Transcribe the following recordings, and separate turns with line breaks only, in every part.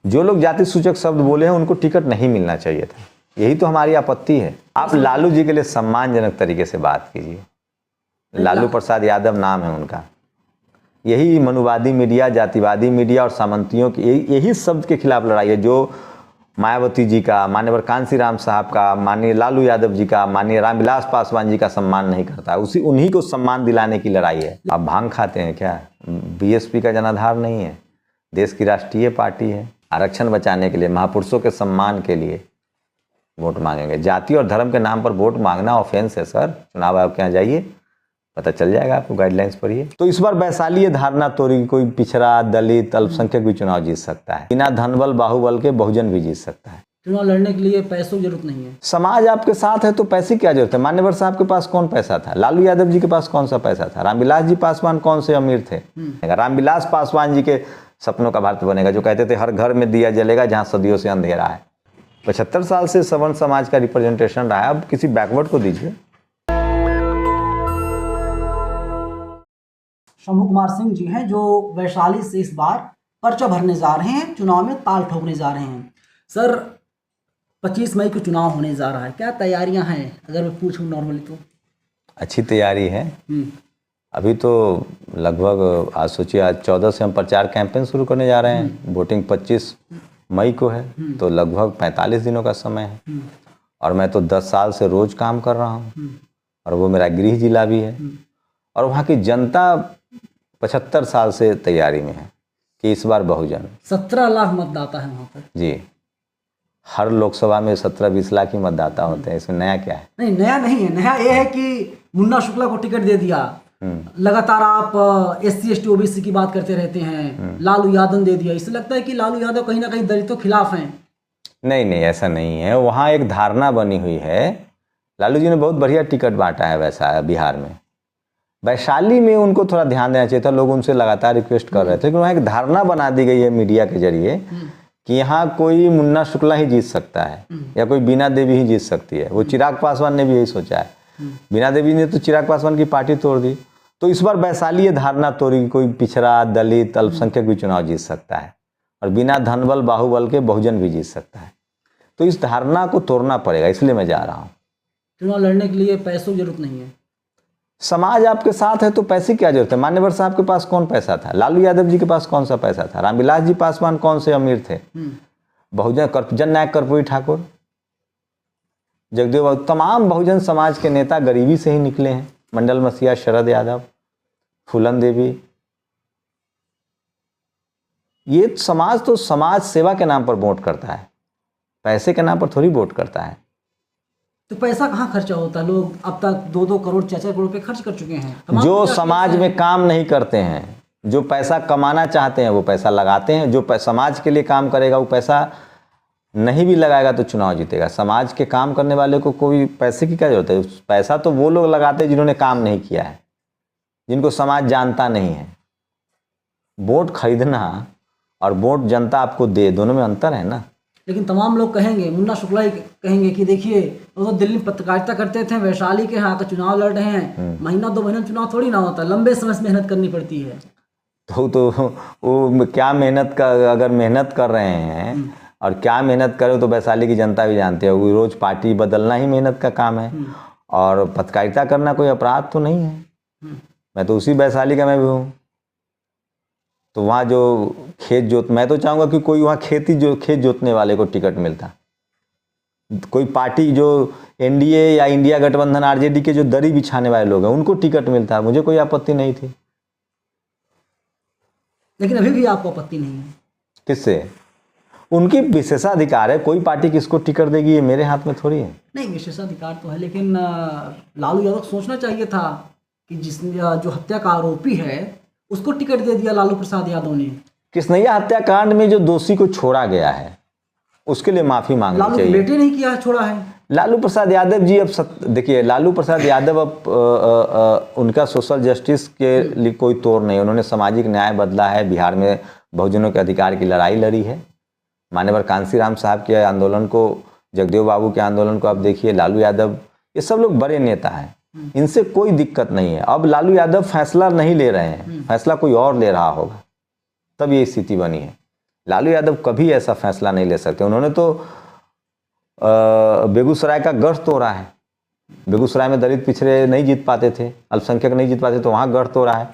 जो लोग जाति सूचक शब्द बोले हैं उनको टिकट नहीं मिलना चाहिए था, यही तो हमारी आपत्ति है। आप लालू जी के लिए सम्मानजनक तरीके से बात कीजिए। लालू प्रसाद यादव नाम है उनका। यही मनुवादी मीडिया, जातिवादी मीडिया और सामंतियों की यही शब्द के खिलाफ लड़ाई है जो मायावती जी का, माननीय कांसीराम साहब का, माननीय लालू यादव जी का, माननीय रामविलास पासवान जी का सम्मान नहीं करता है। उन्हीं को सम्मान दिलाने की लड़ाई है। आप भांग खाते हैं क्या? बीएसपी का जनाधार नहीं है, देश की राष्ट्रीय पार्टी है। आरक्षण बचाने के लिए, महापुरुषों के सम्मान के लिए वोट मांगेंगे। जाति और धर्म के नाम पर वोट मांगना ऑफेंस है सर। चुनाव आयोग के यहाँ जाइए, पता चल जाएगा आपको, गाइडलाइंस पढ़िए। तो इस बार वैशाली ये धारणा तोड़ी कोई पिछड़ा, दलित, अल्पसंख्यक भी चुनाव जीत सकता है। बिना धनबल बाहुबल के बहुजन भी जीत सकता है।
चुनाव लड़ने के लिए पैसों की जरूरत नहीं है।
समाज आपके साथ है तो पैसे की क्या जरूरत है? मान्यवर साहब के पास कौन पैसा था? लालू यादव जी के पास कौन सा पैसा था? रामविलास जी पासवान कौन से अमीर थे? रामविलास पासवान जी के सपनों का भारत बनेगा, जो कहते थे हर घर में दिया जलेगा जहां सदियों से अंधेरा है। 75 साल से सवर्ण समाज का रिप्रेजेंटेशन रहा है, अब किसी बैकवर्ड को दीजिए।
शंभू कुमार सिंह जी हैं जो वैशाली से इस बार पर्चा भरने जा रहे हैं, चुनाव में ताल ठोकने जा रहे हैं। सर 25 मई को चुनाव होने जा रहा है, क्या तैयारियां हैं अगर मैं पूछूं नॉर्मली तो?
अच्छी तैयारी है। अभी तो लगभग आज सोचिए, आज 14 से हम प्रचार कैंपेन शुरू करने जा रहे हैं। वोटिंग 25 मई को है, तो लगभग 45 दिनों का समय है। और मैं तो 10 साल से रोज काम कर रहा हूँ, और वो मेरा गृह जिला भी है। और वहाँ की जनता 75 साल से तैयारी में है कि इस बार बहुजन।
17 लाख मतदाता है वहाँ पर
जी। हर लोकसभा में 17-20 लाख ही मतदाता होते हैं, इसमें नया क्या है?
नहीं, नया नहीं है। नया ये है कि मुन्ना शुक्ला को टिकट दे दिया। लगातार आप SC ST OBC की बात करते रहते हैं। लालू यादव दे दिया, इससे लगता है कि लालू यादव कहीं ना कहीं दलितों के खिलाफ हैं।
नहीं नहीं, ऐसा नहीं है। वहाँ एक धारणा बनी हुई है। लालू जी ने बहुत बढ़िया टिकट बांटा है वैसा बिहार में। वैशाली में उनको थोड़ा ध्यान देना चाहिए था, लोग उनसे लगातार रिक्वेस्ट कर रहे थे। लेकिन वहाँ एक धारणा बना दी गई है मीडिया के जरिए कि यहाँ कोई मुन्ना शुक्ला ही जीत सकता है या कोई बीना देवी ही जीत सकती है। वो चिराग पासवान ने भी यही सोचा है। बीना देवी ने तो चिराग पासवान की पार्टी तोड़ दी। तो इस बार वैशाली ये धारणा तोड़ी कोई पिछड़ा, दलित, अल्पसंख्यक भी चुनाव जीत सकता है, और बिना धनबल बाहुबल के बहुजन भी जीत सकता है। तो इस धारणा को तोड़ना पड़ेगा, इसलिए मैं जा रहा हूँ।
चुनाव लड़ने के लिए पैसों की जरूरत नहीं है।
समाज आपके साथ है तो पैसे की क्या जरूरत है? मान्यवर साहब के पास कौन पैसा था? लालू यादव जी के पास कौन सा पैसा था? रामविलास जी पासवान कौन से अमीर थे? बहुजन जननायक कर्पूरी ठाकुर, जगदेव बाबू, तमाम बहुजन समाज के नेता गरीबी से ही निकले हैं। मंडल मसीहा, शरद यादव, फूलन देवी। ये समाज तो समाज सेवा के नाम पर वोट करता है, पैसे के नाम पर थोड़ी वोट करता है।
तो पैसा कहाँ खर्चा होता है? लोग अब तक 2-2 करोड़ 4-4 करोड़ रुपए खर्च कर चुके हैं।
जो समाज में काम नहीं करते हैं, जो पैसा कमाना चाहते हैं, वो पैसा लगाते हैं। जो समाज के लिए काम करेगा वो पैसा नहीं भी लगाएगा तो चुनाव जीतेगा। समाज के काम करने वाले को कोई पैसे की क्या जरूरत है? पैसा तो वो लोग लगाते हैं जिन्होंने काम नहीं किया है, जिनको समाज जानता नहीं है। वोट खरीदना और वोट जनता आपको दे, दोनों में अंतर है ना।
लेकिन तमाम लोग कहेंगे, मुन्ना शुक्ला ही कहेंगे कि देखिए वो तो दिल्ली में पत्रकारिता करते थे, वैशाली के यहाँ आकर चुनाव लड़ रहे हैं। महीना 2 महीना चुनाव थोड़ी ना होता, लंबे समय से मेहनत करनी पड़ती है।
तो वो क्या मेहनत का, अगर मेहनत कर रहे हैं और क्या मेहनत करें तो वैशाली की जनता भी जानती है। वो रोज पार्टी बदलना ही मेहनत का काम है, और पत्रकारिता करना कोई अपराध तो नहीं है। मैं तो उसी वैशाली का मैं भी हूँ। तो वहाँ जो खेत जोत, मैं तो चाहूँगा कि कोई वहाँ खेत जोतने वाले को टिकट मिलता। कोई पार्टी जो NDA या इंडिया गठबंधन RJD के जो दरी बिछाने वाले लोग हैं उनको टिकट मिलता, मुझे कोई आपत्ति नहीं थी।
लेकिन अभी भी आपको आपत्ति नहीं है?
किससे? उनकी विशेषाधिकार है, कोई पार्टी किसको टिकट देगी ये मेरे हाथ में थोड़ी है।
नहीं, विशेषाधिकार तो है, लेकिन लालू यादव सोचना चाहिए था कि जिसने जो हत्या का आरोपी है उसको टिकट दे दिया लालू प्रसाद यादव ने।
किसनैया हत्याकांड में जो दोषी को छोड़ा गया है उसके लिए माफी मांगनी चाहिए।
लालू बेटे नहीं किया है, छोड़ा है।
लालू प्रसाद यादव जी अब देखिए, लालू प्रसाद यादव अब उनका सोशल जस्टिस के लिए कोई तोड़ नहीं। उन्होंने सामाजिक न्याय बदला है, बिहार में बहुजनों के अधिकार की लड़ाई लड़ी है। माननीय कांसीराम साहब के आंदोलन को, जगदेव बाबू के आंदोलन को आप देखिए, लालू यादव, ये सब लोग बड़े नेता हैं, इनसे कोई दिक्कत नहीं है। अब लालू यादव फैसला नहीं ले रहे हैं, फैसला कोई और ले रहा होगा, तब ये स्थिति बनी है। लालू यादव कभी ऐसा फैसला नहीं ले सकते। उन्होंने तो बेगूसराय का गढ़ तोड़ा है। बेगूसराय में दलित पिछड़े नहीं जीत पाते थे, अल्पसंख्यक नहीं जीत पाते, तो वहाँ गढ़ तोड़ा है।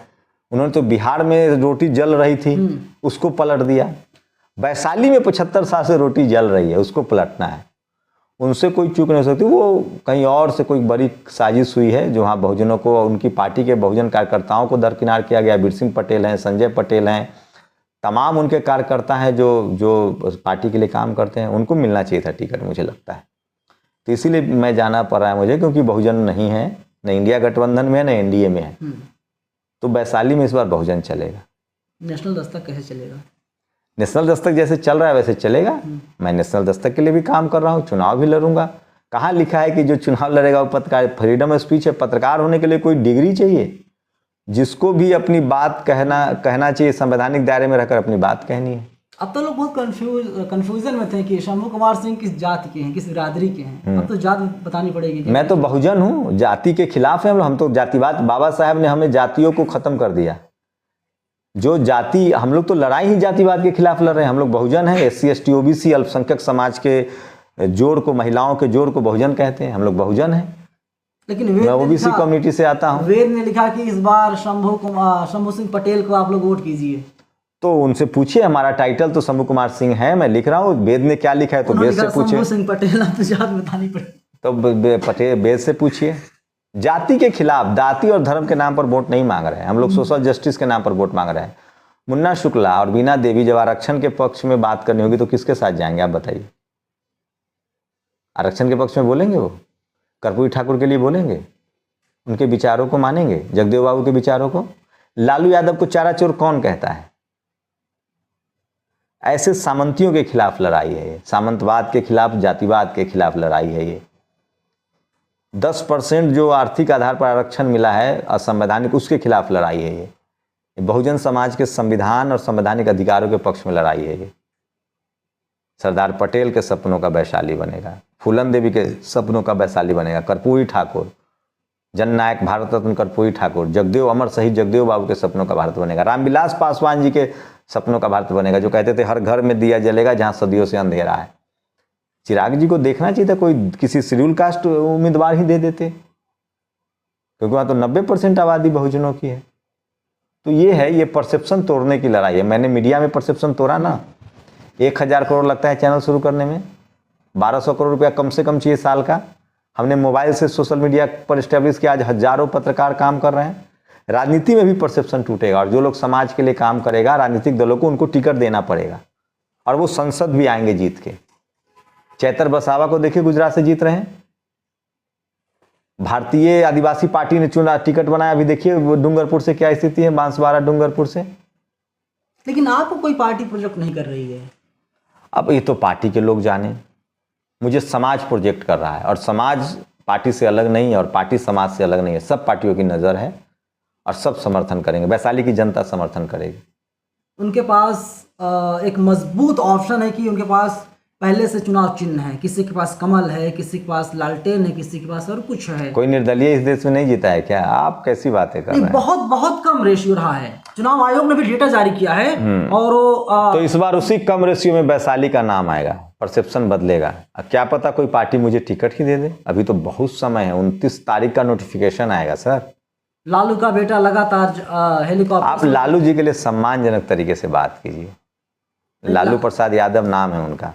उन्होंने तो बिहार में रोटी जल रही थी, उसको पलट दिया। वैशाली में 75 साल से रोटी जल रही है, उसको पलटना है। उनसे कोई चूक नहीं हो सकती। वो कहीं और से कोई बड़ी साजिश हुई है, जो वहाँ बहुजनों को, उनकी पार्टी के बहुजन कार्यकर्ताओं को दरकिनार किया गया। बीर पटेल हैं, संजय पटेल हैं, तमाम उनके कार्यकर्ता हैं जो पार्टी के लिए काम करते हैं, उनको मिलना चाहिए था टिकट, मुझे लगता है। तो इसीलिए मैं जाना पड़ रहा है मुझे, क्योंकि बहुजन नहीं है, न इंडिया गठबंधन में है, न एनडीए में है। तो वैशाली में इस बार बहुजन चलेगा।
नेशनल दस्तक कैसे चलेगा?
नेशनल दस्तक जैसे चल रहा है वैसे चलेगा। मैं नेशनल दस्तक के लिए भी काम कर रहा हूँ, चुनाव भी लड़ूंगा। कहाँ लिखा है कि जो चुनाव लड़ेगा वो पत्रकार? फ्रीडम ऑफ स्पीच है। पत्रकार होने के लिए कोई डिग्री चाहिए? जिसको भी अपनी बात कहना चाहिए, संवैधानिक दायरे में रहकर अपनी बात कहनी है।
अब तो लोग बहुत कंफ्यूजन में थे कि शंभू कुमार सिंह किस जाति के हैं, किस बिरादरी के हैं। अब तो जात बतानी पड़ेगी।
मैं तो बहुजन हूँ, जाति के खिलाफ है हम तो जातिवाद। बाबा साहब ने हमें जातियों को खत्म कर दिया। जो जाति, हम लोग तो लड़ाई ही जातिवाद के खिलाफ लड़ रहे हैं। हम लोग बहुजन हैं। SC ST OBC अल्पसंख्यक समाज के जोड़ को, महिलाओं के जोड़ को बहुजन कहते हैं। हम लोग बहुजन हैं।
लेकिन
मैं OBC कम्युनिटी से आता हूँ।
वेद ने लिखा कि इस बार शंभू सिंह पटेल को आप लोग वोट कीजिए।
तो उनसे पूछिए, हमारा टाइटल तो शंभू कुमार सिंह है, मैं लिख रहा हूँ। वेद ने क्या लिखा है तो वेद से पूछिए।
शंभू सिंह पटेल, आप तो जात बतानी पड़ेगी।
तो पटेल वेद से पूछिए। जाति के खिलाफ, जाति और धर्म के नाम पर वोट नहीं मांग रहे हैं हम लोग, सोशल जस्टिस के नाम पर वोट मांग रहे हैं। मुन्ना शुक्ला और बीना देवी जब आरक्षण के पक्ष में बात करनी होगी तो किसके साथ जाएंगे आप बताइए? आरक्षण के पक्ष में बोलेंगे वो? कर्पूरी ठाकुर के लिए बोलेंगे? उनके विचारों को मानेंगे? जगदेव बाबू के विचारों को? लालू यादव को चारा चोर कौन कहता है? ऐसे सामंतियों के खिलाफ लड़ाई है ये, सामंतवाद के खिलाफ, जातिवाद के खिलाफ लड़ाई है ये। 10% जो आर्थिक आधार पर आरक्षण मिला है असंवैधानिक, उसके खिलाफ लड़ाई है ये। बहुजन समाज के संविधान और संवैधानिक अधिकारों के पक्ष में लड़ाई है ये। सरदार पटेल के सपनों का वैशाली बनेगा, फूलन देवी के सपनों का वैशाली बनेगा, कर्पूरी ठाकुर, जननायक भारत रत्न कर्पूरी ठाकुर, जगदेव, अमर शहीद जगदेव बाबू के सपनों का भारत बनेगा, रामविलास पासवान जी के सपनों का भारत बनेगा, जो कहते थे हर घर में दिया जलेगा जहां सदियों से अंधेरा है। चिराग जी को देखना चाहिए था, कोई किसी शेड्यूल कास्ट उम्मीदवार ही दे देते, क्योंकि वहां तो 90% आबादी बहुजनों की है। तो ये है, ये परसेप्शन तोड़ने की लड़ाई है। मैंने मीडिया में परसेप्शन तोड़ा ना। 1000 करोड़ लगता है चैनल शुरू करने में, 1200 करोड़ रुपया कम से कम चाहिए साल का। हमने मोबाइल से सोशल मीडिया पर स्टैब्लिश किया, आज हजारों पत्रकार काम कर रहे हैं। राजनीति में भी परसेप्शन टूटेगा, और जो लोग समाज के लिए काम करेगा, राजनीतिक दलों को उनको टिकट देना पड़ेगा, और वो संसद भी आएंगे जीत के। चैतर बसावा को देखिए, गुजरात से जीत रहे हैं। भारतीय आदिवासी पार्टी ने चुना, टिकट बनाया, अभी देखिए डूंगरपुर से क्या स्थिति है, बांसवाड़ा डूंगरपुर से।
लेकिन आपको कोई पार्टी प्रोजेक्ट नहीं कर रही है।
अब ये तो पार्टी के लोग जाने, मुझे समाज प्रोजेक्ट कर रहा है, और समाज पार्टी से अलग नहीं है और पार्टी समाज से अलग नहीं है। सब पार्टियों की नज़र है और सब समर्थन करेंगे, वैशाली की जनता समर्थन करेगी।
उनके पास एक मजबूत ऑप्शन है कि उनके पास पहले से चुनाव चिन्ह है, किसी के पास कमल है, किसी के पास लालटेन है, किसी के पास और कुछ है।
कोई निर्दलीय इस देश में नहीं जीता है क्या? आप कैसी बातें कर रहे हैं?
बहुत कम रेशियो रहा है। चुनाव आयोग ने भी डेटा जारी किया है, और
तो इस बार उसी कम रेशियो में वैशाली का नाम आएगा, परसेप्शन बदलेगा। क्या पता कोई पार्टी मुझे टिकट ही दे दे। अभी तो बहुत समय है, 29 तारीख का नोटिफिकेशन आएगा सर।
लालू का बेटा लगातार हेलीकॉप्टर।
आप लालू जी के लिए सम्मानजनक तरीके से बात कीजिए। लालू प्रसाद यादव नाम है उनका।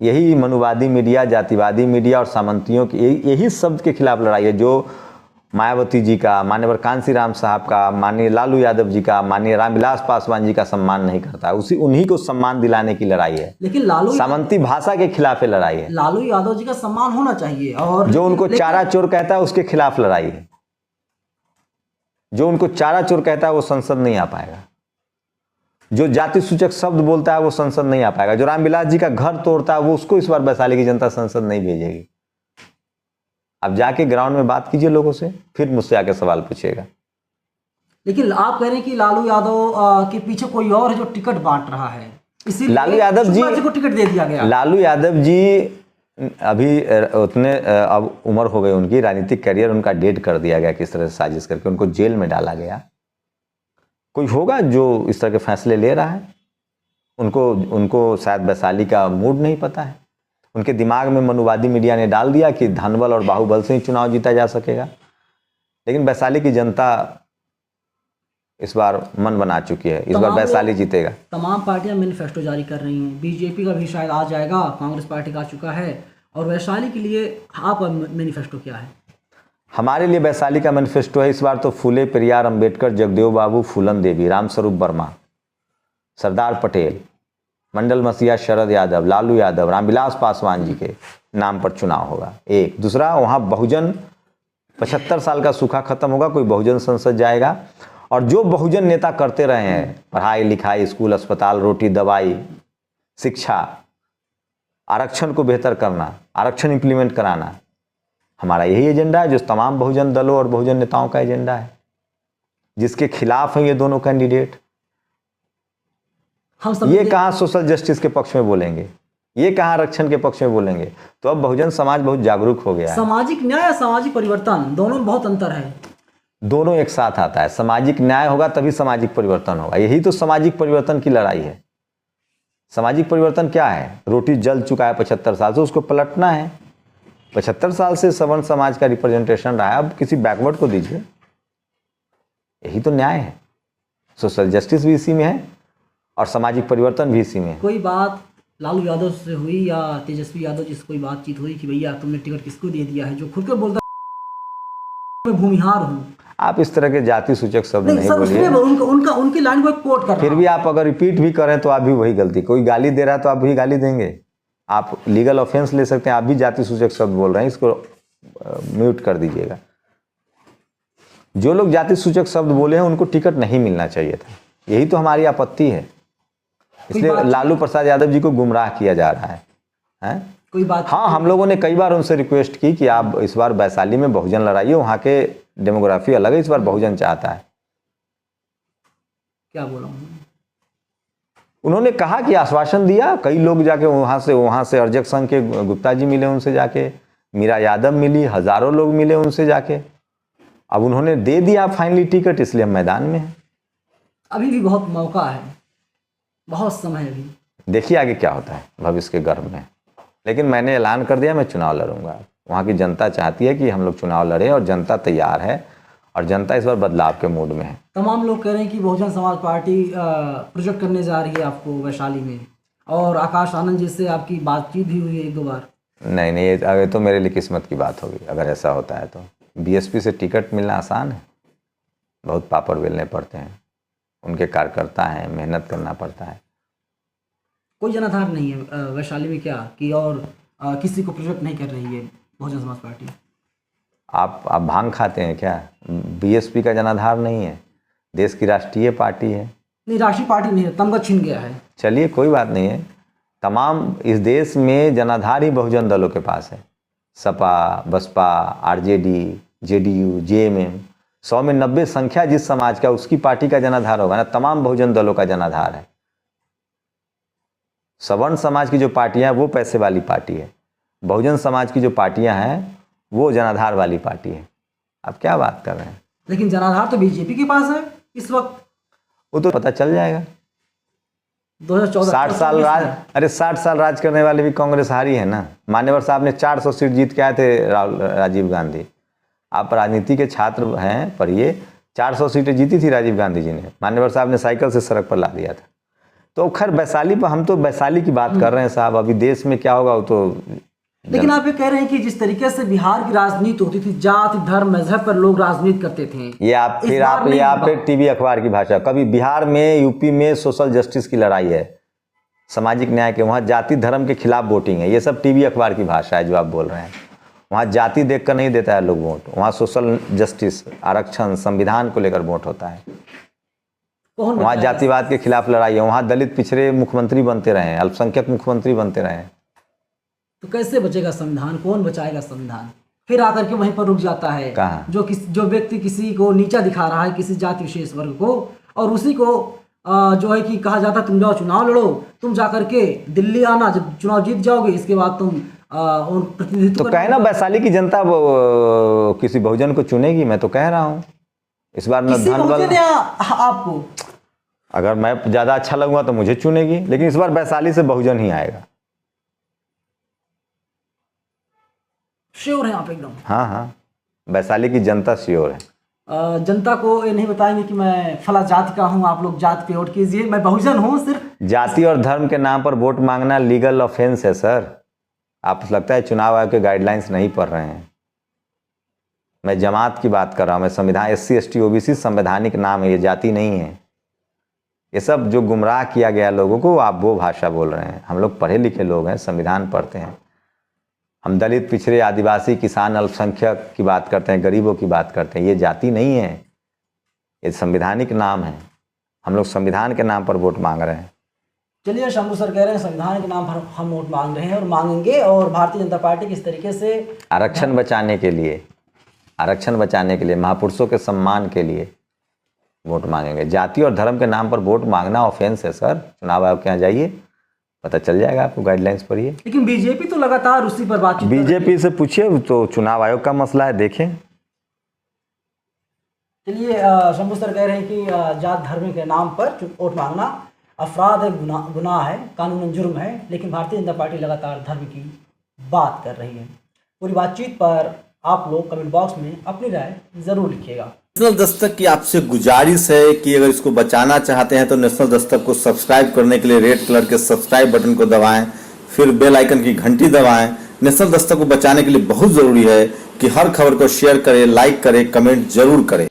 यही मनुवादी मीडिया, जातिवादी मीडिया और सामंतियों की यही शब्द के खिलाफ लड़ाई है, जो मायावती जी का, माननीय कांसी राम साहब का, माननीय लालू यादव जी का, माननीय रामविलास पासवान जी का सम्मान नहीं करता है। उन्हीं को सम्मान दिलाने की लड़ाई है।
लेकिन लालू
सामंती भाषा के खिलाफ लड़ाई है।
लालू यादव जी का सम्मान होना चाहिए, और
जो उनको चारा चोर कहता है उसके खिलाफ लड़ाई है। जो उनको चारा चोर कहता है वो संसद नहीं आ पाएगा। जो जाति सूचक शब्द बोलता है वो संसद नहीं आ पाएगा। जो रामविलास जी का घर तोड़ता है वो, उसको इस बार वैशाली की जनता संसद नहीं भेजेगी। अब जाके ग्राउंड में बात कीजिए लोगों से, फिर मुझसे आके सवाल पूछिएगा।
लेकिन आप कह रहे हैं कि लालू यादव के पीछे कोई और है जो टिकट बांट रहा है, इसीलिए
लालू यादव जी
को टिकट दे दिया गया।
लालू यादव जी अभी उतने अब उम्र हो गई उनकी, राजनीतिक करियर उनका डेड कर दिया गया किस तरह से साजिश करके, उनको जेल में डाला गया। कोई होगा जो इस तरह के फैसले ले रहा है, उनको उनको शायद वैशाली का मूड नहीं पता है। उनके दिमाग में मनुवादी मीडिया ने डाल दिया कि धनबल और बाहुबल से ही चुनाव जीता जा सकेगा। लेकिन वैशाली की जनता इस बार मन बना चुकी है, इस बार वैशाली जीतेगा।
तमाम पार्टियां मैनिफेस्टो जारी कर रही हैं, बीजेपी का भी शायद आ जाएगा, कांग्रेस पार्टी का आ चुका है। और वैशाली के लिए आप मैनिफेस्टो क्या है?
हमारे लिए वैशाली का मैनिफेस्टो है इस बार तो फूले पेरियार, अंबेडकर, जगदेव बाबू, फूलन देवी, रामस्वरूप वर्मा, सरदार पटेल, मंडल मसीहा, शरद यादव, लालू यादव, रामविलास पासवान जी के नाम पर चुनाव होगा। एक दूसरा, वहाँ बहुजन 75 साल का सूखा खत्म होगा, कोई बहुजन संसद जाएगा। और जो बहुजन नेता करते रहे हैं, पढ़ाई लिखाई, स्कूल, अस्पताल, रोटी, दवाई, शिक्षा, आरक्षण को बेहतर करना, आरक्षण इंप्लीमेंट कराना, हमारा यही एजेंडा है, जो तमाम बहुजन दलों और बहुजन नेताओं का एजेंडा है, जिसके खिलाफ हैं ये दोनों कैंडिडेट।
हम सब
ये कहाँ सोशल जस्टिस के पक्ष में बोलेंगे, ये कहाँ आरक्षण के पक्ष में बोलेंगे। तो अब बहुजन समाज बहुत जागरूक हो गया है।
सामाजिक न्याय या सामाजिक परिवर्तन, दोनों में बहुत अंतर है।
दोनों एक साथ आता है। सामाजिक न्याय होगा तभी सामाजिक परिवर्तन होगा। यही तो सामाजिक परिवर्तन की लड़ाई है। सामाजिक परिवर्तन क्या है? रोटी जल चुका है 75 साल से, उसको पलटना है। 75 साल से सवर्ण समाज का रिप्रेजेंटेशन रहा है, अब किसी बैकवर्ड को दीजिए। यही तो न्याय है। सोशल जस्टिस भी इसी में है और सामाजिक परिवर्तन भी इसी में है।
कोई बात लालू यादव से हुई या तेजस्वी यादव जी से कोई बातचीत हुई कि भैया तुमने टिकट किसको दे दिया है, जो खुद को बोलता है मैं भूमिहार हूँ?
आप इस तरह के जाति सूचक शब्द नहीं बोलिए।
उनकी लाइन को कोट कर,
फिर भी आप अगर रिपीट भी करें तो आप भी वही गलती। कोई गाली दे रहा है तो आप भी गाली देंगे। आप लीगल ऑफेंस ले सकते हैं। आप भी जाति सूचक शब्द बोल रहे हैं, इसको म्यूट कर दीजिएगा। जो लोग जाति सूचक शब्द बोले हैं उनको टिकट नहीं मिलना चाहिए था। यही तो हमारी आपत्ति है। इसलिए लालू प्रसाद यादव जी को गुमराह किया जा रहा है, हैं?
कोई बात?
हाँ, हम लोगों ने कई बार उनसे रिक्वेस्ट की कि आप इस बार वैशाली में बहुजन लड़ाइए, वहाँ के डेमोग्राफी अलग है, इस बार बहुजन चाहता है।
क्या बोला
उन्होंने? कहा कि आश्वासन दिया। कई लोग जाके वहाँ से अर्जक संघ के गुप्ता जी मिले, उनसे जाके मीरा यादव मिली, हजारों लोग मिले उनसे जाके। अब उन्होंने दे दिया फाइनली टिकट, इसलिए हम मैदान में हैं।
अभी भी बहुत मौका है, बहुत समय है अभी।
देखिए आगे क्या होता है, भविष्य के गर्भ में। लेकिन मैंने ऐलान कर दिया मैं चुनाव लड़ूंगा। वहाँ की जनता चाहती है कि हम लोग चुनाव लड़ें और जनता तैयार है और जनता इस बार बदलाव के मूड में है।
तमाम लोग कह रहे हैं कि बहुजन समाज पार्टी प्रोजेक्ट करने जा रही है आपको वैशाली में, और आकाश आनंद जी से आपकी बातचीत भी हुई है 1-2 बार।
नहीं, ये तो मेरे लिए किस्मत की बात होगी अगर ऐसा होता है तो। बीएसपी से टिकट मिलना आसान है, बहुत पापड़ बेलने पड़ते हैं, उनके कार्यकर्ता हैं, मेहनत करना पड़ता है।
कोई जनाधार नहीं है वैशाली में क्या कि और किसी को प्रोजेक्ट नहीं कर रही है बहुजन समाज पार्टी?
आप भांग खाते हैं क्या? बीएसपी का जनाधार नहीं है, देश की राष्ट्रीय पार्टी है।
नहीं, राष्ट्रीय पार्टी नहीं है, तमगा छिन गया है।
चलिए कोई बात नहीं है। तमाम इस देश में जनाधार ही बहुजन दलों के पास है। Sapa, Baspa, RJD, JDU, JMM, 100 में 90 संख्या जिस समाज का, उसकी पार्टी का जनाधार होगा ना। तमाम बहुजन दलों का जनाधार है। सवर्ण समाज की जो पार्टियां हैं वो पैसे वाली पार्टी है, बहुजन समाज की जो पार्टियां हैं वो जनाधार वाली पार्टी है। आप क्या बात कर रहे हैं?
लेकिन जनाधार तो बीजेपी के पास है इस वक्त।
वो तो पता चल जाएगा।
2014
60 साल राज, अरे 60 साल राज करने वाले भी कांग्रेस हारी है ना। मान्यवर साहब ने 400 सीट जीत के आए थे, राजीव गांधी। आप राजनीति के छात्र हैं, पढ़िए। 400 सीटें जीती थी राजीव गांधी जी ने। मान्यवर साहब ने साइकिल से सड़क पर ला दिया था। तो खैर वैशाली पर, हम तो वैशाली की बात कर रहे हैं साहब। अभी देश में क्या होगा वो तो।
लेकिन आप ये कह रहे हैं कि जिस तरीके से बिहार की राजनीति होती थी, जाति धर्म मजहब पर लोग राजनीति करते थे,
ये आप फिर टीवी अखबार की भाषा। कभी बिहार में, यूपी में सोशल जस्टिस की लड़ाई है, सामाजिक न्याय के, वहाँ जाति धर्म के खिलाफ वोटिंग है। ये सब टीवी अखबार की भाषा है जो आप बोल रहे हैं। वहाँ जाति देखकर नहीं देता है लोग वोट, वहाँ सोशल जस्टिस, आरक्षण, संविधान को लेकर वोट होता है। वहाँ जातिवाद के खिलाफ लड़ाई है। वहाँ दलित पिछड़े मुख्यमंत्री बनते रहे, अल्पसंख्यक मुख्यमंत्री बनते रहे।
तो कैसे बचेगा संविधान? कौन बचाएगा संविधान? फिर आकर के वहीं पर रुक जाता है।
कहाँ?
जो व्यक्ति किसी को नीचा दिखा रहा है, किसी जाति विशेष वर्ग को, और उसी को जो है कि कहा जाता है तुम जाओ चुनाव लड़ो, तुम जाकर के दिल्ली आना, जब चुनाव जीत जाओगे इसके बाद तुम प्रतिनिधित्व।
तो कहे ना वैशाली की जनता किसी बहुजन को चुनेगी। मैं तो कह रहा हूँ इस बार न धनबल
आपको
अगर मैं ज़्यादा अच्छा लगूंगा तो मुझे चुनेगी, लेकिन इस बार वैशाली से बहुजन ही आएगा।
श्योर है आप एकदम?
हाँ हाँ, वैशाली की जनता श्योर है।
जनता को ये नहीं बताएंगे कि मैं फला जाति का हूँ, आप लोग जात पे वोट कीजिए, मैं बहुजन हूँ सिर्फ?
जाति और धर्म के नाम पर वोट मांगना लीगल ऑफेंस है सर। आप लगता है चुनाव आयोग के गाइडलाइंस नहीं पढ़ रहे हैं। मैं जमात की बात कर रहा हूँ, मैं संविधान, SC ST OBC संवैधानिक नाम है, ये जाति नहीं है। ये सब जो गुमराह किया गया लोगों को, आप वो भाषा बोल रहे हैं। हम लोग पढ़े लिखे लोग हैं, संविधान पढ़ते हैं। हम दलित, पिछड़े, आदिवासी, किसान, अल्पसंख्यक की बात करते हैं, गरीबों की बात करते हैं। ये जाति नहीं है, ये संवैधानिक नाम है। हम लोग संविधान के नाम पर वोट मांग रहे हैं।
चलिए, शंभू सर कह रहे हैं संविधान के नाम पर हम वोट मांग रहे हैं और मांगेंगे, और भारतीय जनता पार्टी किस तरीके से
आरक्षण बचाने के लिए, आरक्षण बचाने के लिए, महापुरुषों के सम्मान के लिए वोट मांगेंगे। जाति और धर्म के नाम पर वोट मांगना ऑफेंस है सर। चुनाव आयोग के यहाँ जाइए, पता चल जाएगा आपको, गाइडलाइंस पढ़िए।
लेकिन बीजेपी तो लगातार उसी पर बातचीत,
बीजेपी से पूछिए, तो चुनाव आयोग का मसला है, देखें।
चलिए, शंभू सर कह रहे हैं कि जात धर्म के नाम पर वोट मांगना अपराध है, गुनाह है, कानूनन जुर्म है, लेकिन भारतीय जनता पार्टी लगातार धर्म की बात कर रही है। पूरी बातचीत पर आप लोग कमेंट बॉक्स में अपनी राय जरूर लिखिएगा।
नेशनल दस्तक की आपसे गुजारिश है कि अगर इसको बचाना चाहते हैं तो नेशनल दस्तक को सब्सक्राइब करने के लिए रेड कलर के सब्सक्राइब बटन को दबाएं, फिर बेल आइकन की घंटी दबाएं। नेशनल दस्तक को बचाने के लिए बहुत जरूरी है कि हर खबर को शेयर करें, लाइक करें, कमेंट जरूर करें।